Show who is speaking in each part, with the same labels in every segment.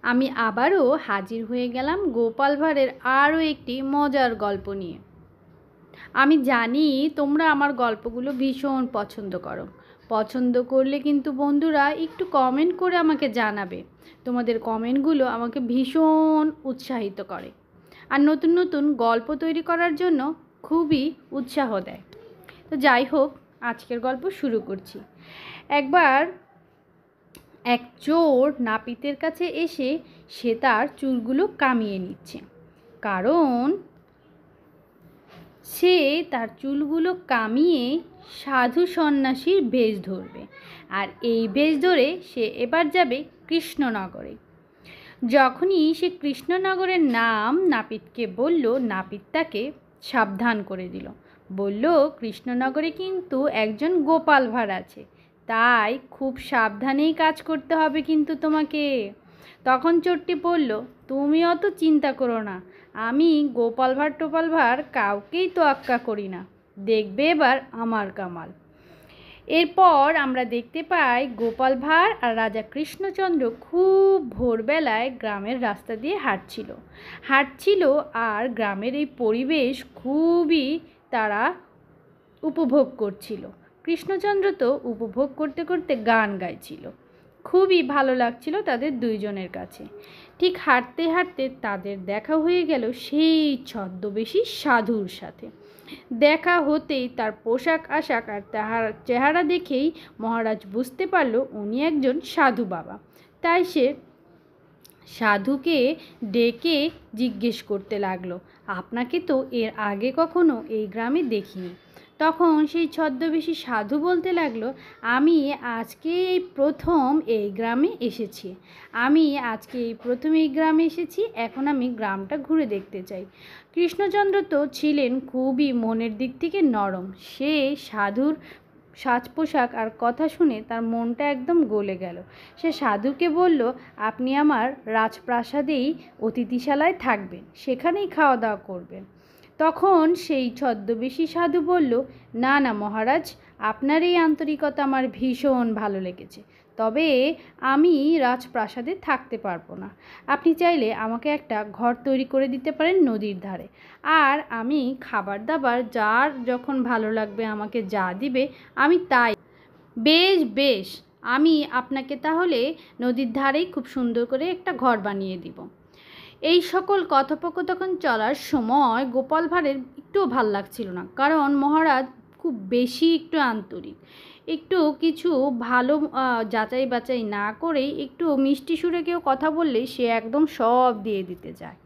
Speaker 1: আমি আবারও হাজির হয়ে গেলাম গোপাল ভাঁড়ের আরও একটি মজার গল্প নিয়ে। আমি জানি তোমরা আমার গল্পগুলো ভীষণ পছন্দ করো। পছন্দ করলে কিন্তু বন্ধুরা একটু কমেন্ট করে আমাকে জানাবে। তোমাদের কমেন্টগুলো আমাকে ভীষণ উৎসাহিত করে আর নতুন নতুন গল্প তৈরি করার জন্য খুবই উৎসাহ দেয়। তো যাই হোক, আজকের গল্প শুরু করছি। একবার এক চোর নাপিতের কাছে এসে সে তার চুলগুলো কামিয়ে নিচ্ছে, কারণ সে তার চুলগুলো কামিয়ে সাধু সন্ন্যাসীর বেশ ধরবে। আর এই বেশ ধরে সে এবার যাবে কৃষ্ণনগরে। যখনই সে কৃষ্ণনগরের নাম নাপিতকে বলল, নাপিত তাকে সাবধান করে দিল। বলল, কৃষ্ণনগরে কিন্তু একজন গোপাল ভাঁড় আছে, তাই খুব সাবধানেই কাজ করতে হবে কিন্তু তোমাকে। তখন চোরটি বলল, তুমি অত চিন্তা করো না, আমি গোপাল ভাঁড় টোপাল ভাঁড় কাউকেই তোয়াক্কা করি না, দেখবে এবার আমার কামাল। এরপর আমরা দেখতে পাই গোপাল ভাঁড় আর রাজা কৃষ্ণচন্দ্র খুব ভোরবেলায় গ্রামের রাস্তা দিয়ে হাঁটছিল আর গ্রামের এই পরিবেশ খুবই তারা উপভোগ করছিল। কৃষ্ণচন্দ্র তো উপভোগ করতে করতে গান গাইছিল। খুবই ভালো লাগছিল তাদের দুইজনের কাছে। ঠিক হাঁটতে হাঁটতে তাদের দেখা হয়ে গেল সেই ছদ্মবেশী সাধুর সাথে। দেখা হতেই তার পোশাক আশাক আর তাহার চেহারা দেখেই মহারাজ বুঝতে পারল উনি একজন সাধু বাবা। তাই সে সাধুকে ডেকে জিজ্ঞেস করতে লাগলো, আপনাকে তো এর আগে কখনো এই গ্রামে দেখিনি। তখন সেই ছদ্মবেশী সাধু বলতে লাগলো, আমি আজকে এই প্রথম এই গ্রামে এসেছি। এখন আমি গ্রামটা ঘুরে দেখতে চাই। কৃষ্ণচন্দ্র তো ছিলেন খুবই মনের দিক থেকে নরম। সে সাধুর সাজ পোশাক আর কথা শুনে তার মনটা একদম গলে গেল। সে সাধুকে বলল, আপনি আমার রাজপ্রাসাদেই অতিথিশালায় থাকবেন, সেখানেই খাওয়া দাওয়া করবেন। তখন সেই ছদ্মবেশী সাধু বলল, না না মহারাজ, আপনার এই আন্তরিকতা আমার ভীষণ ভালো লেগেছে, তবে আমি রাজপ্রাসাদে থাকতে পারবো না। আপনি চাইলে আমাকে একটা ঘর তৈরি করে দিতে পারেন নদীর ধারে, আর আমি খাবার দাবার যার যখন ভালো লাগবে আমাকে যা দিবে আমি তাই। বেশ বেশ, আমি আপনাকে তাহলে নদীর ধারেই খুব সুন্দর করে একটা ঘর বানিয়ে দিব। এই সকল কথোপকথন চলার সময় গোপাল ভাঁড়ের একটুও ভাল লাগছিল না, কারণ মহারাজ খুব বেশি একটু আন্তরিক। একটু কিছু ভালো যাচাই বাছাই না করেই একটু মিষ্টি সুরে কেউ কথা বললেই সে একদম সব দিয়ে দিতে চায়।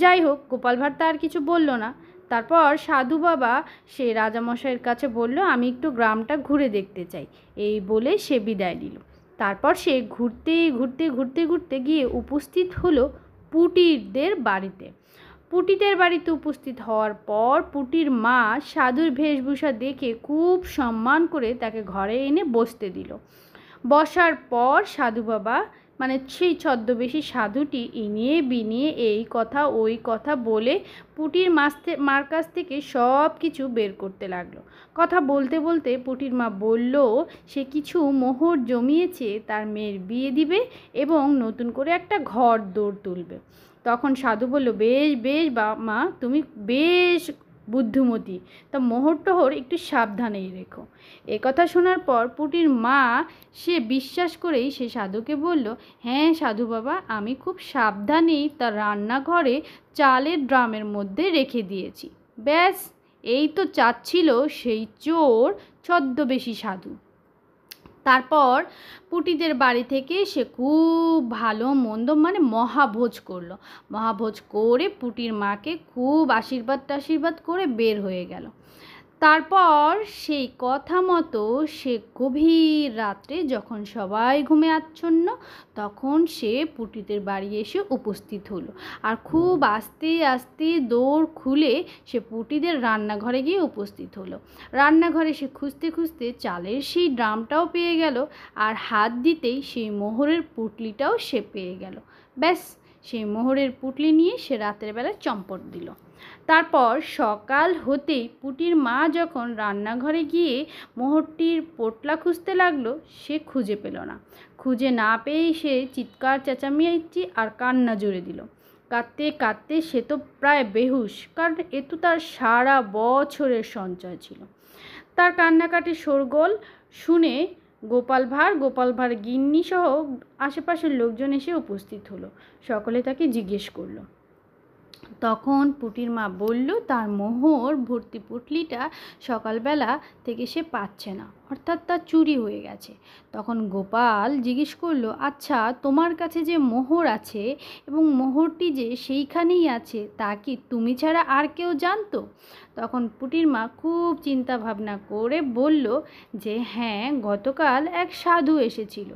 Speaker 1: যাই হোক, গোপাল ভাঁড় তার কিছু বলল না। তারপর সাধু বাবা সে রাজামশাইয়ের কাছে বলল, আমি একটু গ্রামটা ঘুরে দেখতে চাই। এই বলে সে বিদায় নিল। তারপর সে ঘুরতে ঘুরতে ঘুরতে ঘুরতে গিয়ে উপস্থিত হলো পুটিরদের বাড়িতে। পুটিদের বাড়িতে উপস্থিত হওয়ার পর পুটির মা সাধুর বেশভূষা দেখে খুব সম্মান করে তাকে ঘরে এনে বসতে দিল। বসার পর সাধু বাবা সেই ছদ্মবেশী সাধুটি ইনিয়ে বিনিয়ে এই কথা ওই কথা বলে পুটির মার কাছ থেকে সব কিছু বের করতে লাগলো। কথা বলতে বলতে পুটির মা বলল, সে কিছু মোহর জমিয়েছে, তার মেয়ের বিয়ে দিবে এবং নতুন করে একটা ঘর দৌড় তুলবে। তখন সাধু বলল, বেশ বেশ মা, তুমি বেশ বুদ্ধিমতী, তা মোহর টোহর একটু সাবধানেই রেখো। এ কথা শোনার পর পুটির মা সে বিশ্বাস করেই সে সাধুকে বলল, হ্যাঁ সাধু বাবা, আমি খুব সাবধানেই তার রান্নাঘরে চালের ড্রামের মধ্যে রেখে দিয়েছি। ব্যাস, এই তো চাচ্ছিল সেই চোর ছদ্মবেশী সাধু। তারপর পুটিদের বাড়ি থেকে সে খুব ভালো মন্দ মহাভোজ করলো। মহাভোজ করে পুটির মাকে খুব আশীর্বাদ করে বের হয়ে গেল। তারপর সেই কথা মতো সে গভীর রাত্রে যখন সবাই ঘুমে আচ্ছন্ন, তখন সে পুটিদের বাড়ি এসে উপস্থিত হলো। আর খুব আস্তে আস্তে দৌড় খুলে সে পুটিদের রান্নাঘরে গিয়ে উপস্থিত হলো। রান্নাঘরে সে খুঁজতে খুঁজতে চালের সেই ড্রামটাও পেয়ে গেল, আর হাত দিতেই সেই মোহরের পুটলিটাও সে পেয়ে গেল। ব্যাস, সেই মোহরের পুটলি নিয়ে সে রাতের বেলা চম্পট দিল। তারপর সকাল হতেই পুটির মা যখন রান্নাঘরে গিয়ে মোহরটির পোটলা খুঁজতে লাগলো, সে খুঁজে পেল না। খুঁজে না পেয়ে সে চিৎকার চেঁচামেচি আর কান্না জুড়ে দিল। কাঁদতে কাঁদতে সে তো প্রায় বেহুশ, কারণ এ তো তার সারা বছরের সঞ্চয় ছিল। তার কান্নাকাটি শোরগোল শুনে গোপাল ভাঁড় গিন্নি সহ আশেপাশের লোকজন এসে উপস্থিত হলো। সকলে তাকে জিজ্ঞেস করলো। তখন পুটির মা বলল তার মোহর ভর্তি পুটলিটা সকালবেলা থেকে সে পাচ্ছে না, অর্থাৎ তার চুরি হয়ে গেছে। তখন গোপাল জিজ্ঞেস করলো, আচ্ছা তোমার কাছে যে মোহর আছে এবং মোহরটি যে সেইখানেই আছে, তা কি তুমি ছাড়া আর কেউ জানতো? তখন পুটির মা খুব চিন্তা ভাবনা করে বলল যে হ্যাঁ, গতকাল এক সাধু এসেছিল।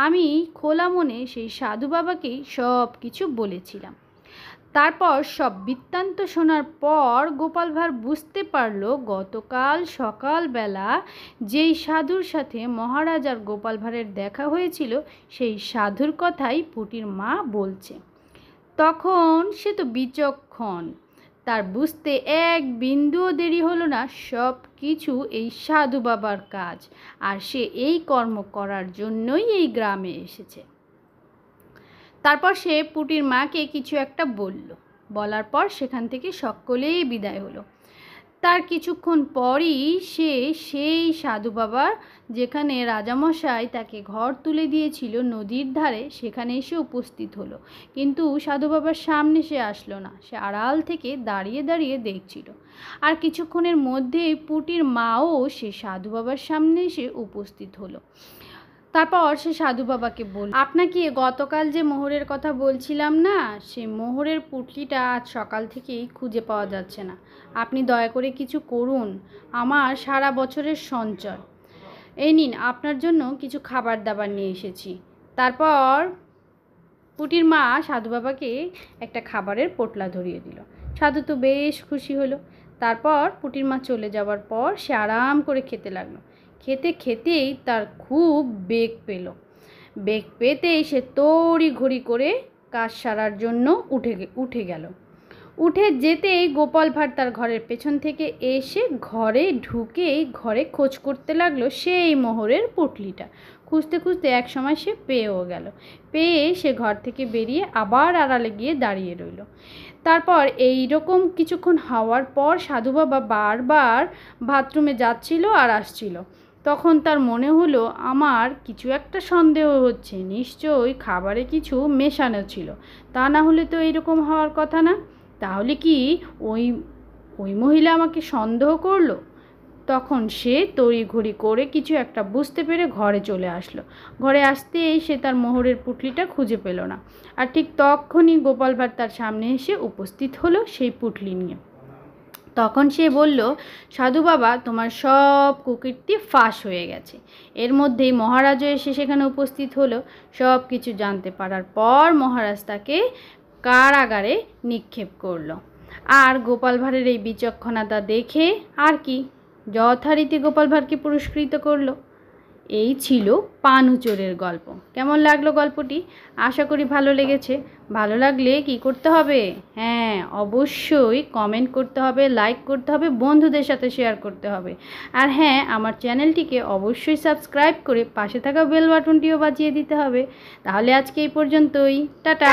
Speaker 1: আমি খোলা মনে সেই সাধু বাবাকেই সব কিছু বলেছিলাম। তারপর সব বৃত্তান্ত শোনার পর গোপাল ভাঁড় বুঝতে পারল গতকাল সকালবেলা যেই সাধুর সাথে মহারাজ আর গোপাল ভাঁড়ের দেখা হয়েছিল, সেই সাধুর কথাই পুটির মা বলছে। তখন সে তো বিচক্ষণ, তার বুঝতে এক বিন্দুও দেরি হলো না, সব কিছু এই সাধু বাবার কাজ, আর সে এই কর্ম করার জন্যই এই গ্রামে এসেছে। তারপর সে পুটির মাকে কিছু একটা বলার পর সেখান থেকে সকলেই বিদায় হলো। তার কিছুক্ষণ পরই সে সেই সাধু বাবার যেখানে রাজামশাই তাকে ঘর তুলে দিয়েছিল নদীর ধারে, সেখানে এসে উপস্থিত হলো। কিন্তু সাধু বাবার সামনে সে আসলো না, সে আড়াল থেকে দাঁড়িয়ে দাঁড়িয়ে দেখছিল। আর কিছুক্ষণের মধ্যেই পুটির মাও সে সাধু বাবার সামনে এসে উপস্থিত হলো। তারপর সে সাধু বাবাকে বলল, আপনাকে গতকাল যে মোহরের কথা বলছিলাম না, সে মোহরের পুটলিটা আজ সকাল থেকেই খুঁজে পাওয়া যাচ্ছে না। আপনি দয়া করে কিছু করুন, আমার সারা বছরের সঞ্চয়। এই নিন, আপনার জন্য কিছু খাবার দাবার নিয়ে এসেছি। তারপর পুটির মা সাধু বাবাকে একটা খাবারের পোটলা ধরিয়ে দিল। সাধু তো বেশ খুশি হলো। তারপর পুটির মা চলে যাওয়ার পর সে আরাম করে খেতে লাগলো। খেতে খেতেই তার খুব বেগ পেতেই সে তড়িঘড়ি করে কাজ সারার জন্য উঠে গেল। উঠে যেতেই গোপাল ভাঁড় তার ঘরের পেছন থেকে এসে ঘরে ঢুকেই ঘরে খোঁজ করতে লাগলো সেই মোহরের পুটলিটা। খুঁজতে খুঁজতে এক সময় সে পেয়ে সে ঘর থেকে বেরিয়ে আবার আড়ালে গিয়ে দাঁড়িয়ে রইল। তারপর এই রকম কিছুক্ষণ হওয়ার পর সাধু বাবা বারবার বাথরুমে যাচ্ছিল আর আসছিল। তখন তার মনে হলো, আমার কিছু একটা সন্দেহ হচ্ছে, নিশ্চয়ই খাবারে কিছু মেশানো ছিল, তা না হলে তো এইরকম হওয়ার কথা না। তাহলে কি ওই মহিলা আমাকে সন্দেহ করলো? তখন সে তড়িঘড়ি করে কিছু একটা বুঝতে পেরে ঘরে চলে আসলো। ঘরে আসতেই সে তার মোহরের পুটলিটা খুঁজে পেল না। আর ঠিক তখনই গোপাল ভাঁড় তার সামনে এসে উপস্থিত হলো সেই পুটলি নিয়ে। তখন সে বলল, সাধু বাবা, তোমার সব কুকীর্তি ফাঁস হয়ে গেছে। এর মধ্যেই মহারাজও এসে সেখানে উপস্থিত হলো। সব কিছু জানতে পারার পর মহারাজ তাকে কারাগারে নিক্ষেপ করলো। আর গোপাল ভাঁড়ের এই বিচক্ষণতা দেখে আর কি যথারীতি গোপাল ভাঁড়কে পুরস্কৃত করলো। এই ছিল পানুচোরের গল্প। কেমন লাগলো গল্পটি? আশা করি ভালো লেগেছে। ভালো লাগলে কি করতে হবে? হ্যাঁ, অবশ্যই কমেন্ট করতে হবে, লাইক করতে হবে, বন্ধুদের সাথে শেয়ার করতে হবে। আর হ্যাঁ, আমার চ্যানেলটিকে অবশ্যই সাবস্ক্রাইব করে পাশে থাকা বেল বাটনটিও বাজিয়ে দিতে হবে। তাহলে আজকে এই পর্যন্তই। টাটা।